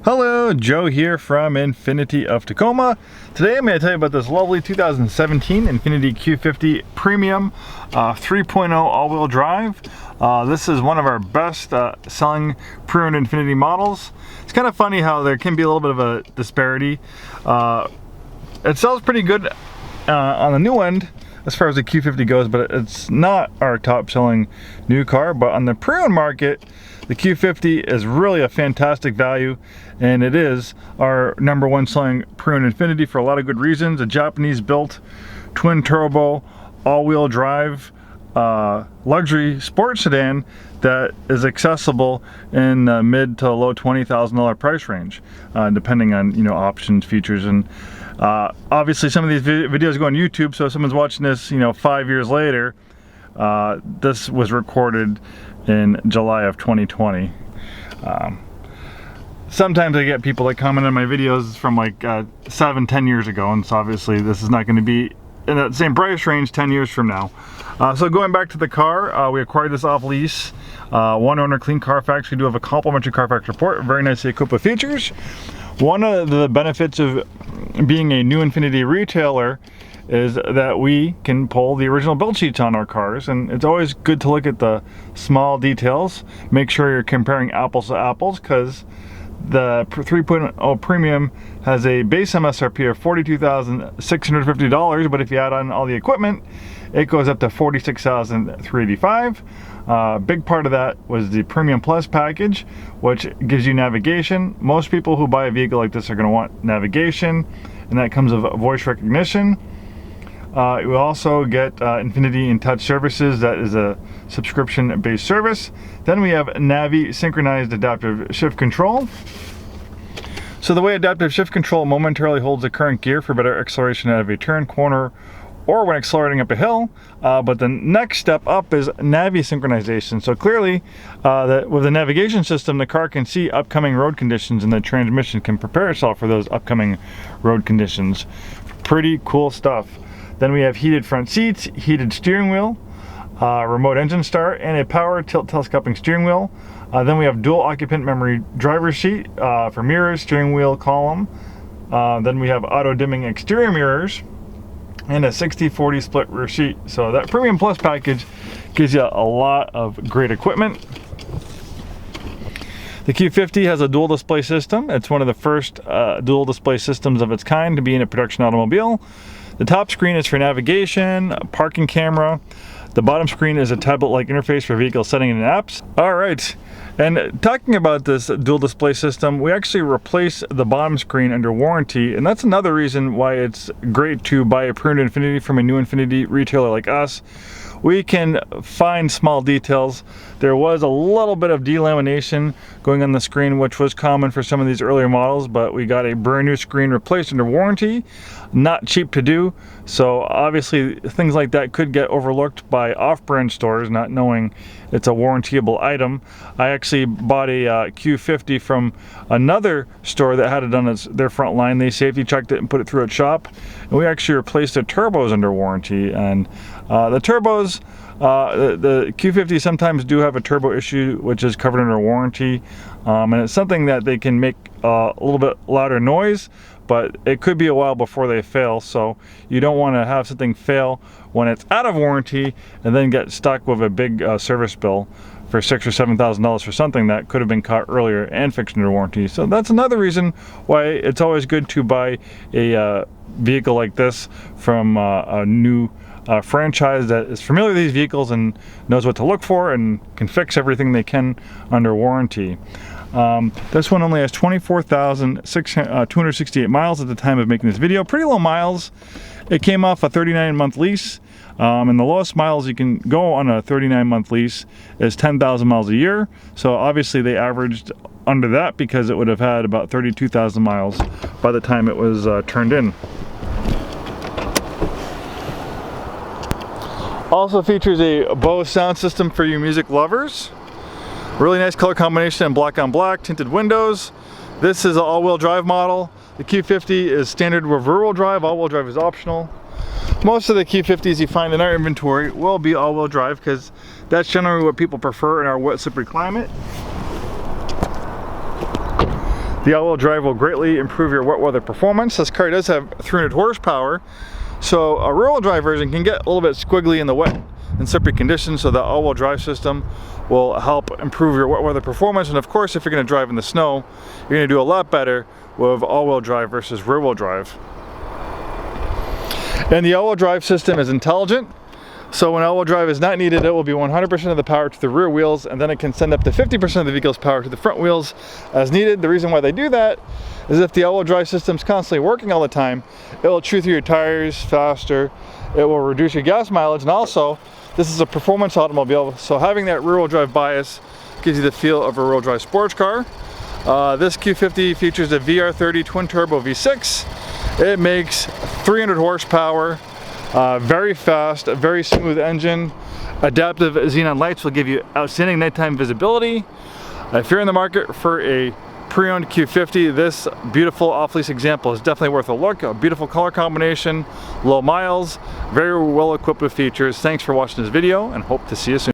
Hello, Joe here from Infiniti of Tacoma. Today I'm going to tell you about this lovely 2017 Infiniti Q50 Premium 3.0 all-wheel drive. This is one of our best selling pre-owned Infiniti models. It's kind of funny how there can be a little bit of a disparity. It sells pretty good on the new end as far as the Q50 goes, but it's not our top selling new car. But on the pre-owned market, the Q50 is really a fantastic value, and it is our #1 selling pre-owned Infiniti for a lot of good reasons. A Japanese built twin turbo all-wheel drive luxury sports sedan that is accessible in the mid to low $20,000 price range, depending on options, features, and obviously some of these videos go on YouTube, so if someone's watching this 5 years later, this was recorded in July of 2020. Sometimes I get people that comment on my videos from like 7-10 years ago, and so obviously this is not going to be in that same price range 10 years from now. So going back to the car, we acquired this off lease, one owner, clean Carfax. We do have a complimentary Carfax report, very nicely equipped with features. One of the benefits of being a new Infiniti retailer is that we can pull the original build sheets on our cars, and it's always good to look at the small details, make sure you're comparing apples to apples, because the 3.0 Premium has a base MSRP of $42,650, but if you add on all the equipment, it goes up to $46,385. Big part of that was the Premium Plus package, which gives you navigation. Most people who buy a vehicle like this are going to want navigation, and that comes with voice recognition. You also get Infiniti in Touch services. That is a subscription-based service. Then we have Navi synchronized adaptive shift control. So the way adaptive shift control momentarily holds the current gear for better acceleration out of a turn, corner, or when accelerating up a hill. But the next step up is Navi synchronization. So clearly, with the navigation system, the car can see upcoming road conditions, and the transmission can prepare itself for those upcoming road conditions. Pretty cool stuff. Then we have heated front seats, heated steering wheel, remote engine start, and a power tilt telescoping steering wheel. Then we have dual occupant memory driver's seat for mirrors, steering wheel column. Then we have auto dimming exterior mirrors and a 60/40 split rear seat. So that Premium Plus package gives you a lot of great equipment. The Q50 has a dual display system. It's one of the first dual display systems of its kind to be in a production automobile. The top screen is for navigation, parking camera. The bottom screen is a tablet-like interface for vehicle setting and apps. All right, and talking about this dual display system, we actually replace the bottom screen under warranty, and that's another reason why it's great to buy a pre-owned Infiniti from a new Infiniti retailer like us. We can find small details. There was a little bit of delamination going on the screen, which was common for some of these earlier models, but we got a brand new screen replaced under warranty. Not cheap to do, so obviously things like that could get overlooked by off-brand stores, not knowing it's a warrantyable item. I actually bought a Q50 from another store that had it on their front line. They safety checked it and put it through its shop, and we actually replaced the turbos under warranty. And the turbos, the Q50 sometimes do have a turbo issue, which is covered under warranty, and it's something that they can make a little bit louder noise, but it could be a while before they fail, so you don't want to have something fail when it's out of warranty and then get stuck with a big service bill for $6,000 or $7,000 for something that could have been caught earlier and fixed under warranty. So that's another reason why it's always good to buy a vehicle like this from a new franchise that is familiar with these vehicles and knows what to look for and can fix everything they can under warranty. This one only has 24,268 miles at the time of making this video. Pretty low miles. It came off a 39-month lease, and the lowest miles you can go on a 39-month lease is 10,000 miles a year. So obviously they averaged under that because it would have had about 32,000 miles by the time it was turned in. Also features a Bose sound system for you music lovers. Really nice color combination in black on black, tinted windows. This is an all-wheel drive model. The Q50 is standard with rear-wheel drive. All-wheel drive is optional. Most of the Q50s you find in our inventory will be all-wheel drive because that's generally what people prefer in our wet, slippery climate. The all-wheel drive will greatly improve your wet weather performance. This car does have 300 horsepower, so a rear-wheel drive version can get a little bit squiggly in the wet and slippery conditions, so the all-wheel drive system will help improve your wet weather performance. And of course, if you're going to drive in the snow, you're going to do a lot better with all-wheel drive versus rear-wheel drive. And the all-wheel drive system is intelligent. So when all-wheel drive is not needed, it will be 100% of the power to the rear wheels, and then it can send up to 50% of the vehicle's power to the front wheels as needed. The reason why they do that is if the all-wheel drive system is constantly working all the time, it will chew through your tires faster, it will reduce your gas mileage, and also, this is a performance automobile, so having that rear-wheel drive bias gives you the feel of a rear-wheel drive sports car. This Q50 features a VR30 twin-turbo V6. It makes 300 horsepower. Very fast, a very smooth engine. Adaptive xenon lights will give you outstanding nighttime visibility. If you're in the market for a pre-owned Q50, this beautiful off-lease example is definitely worth a look. A beautiful color combination, low miles, very well equipped with features. Thanks for watching this video and hope to see you soon.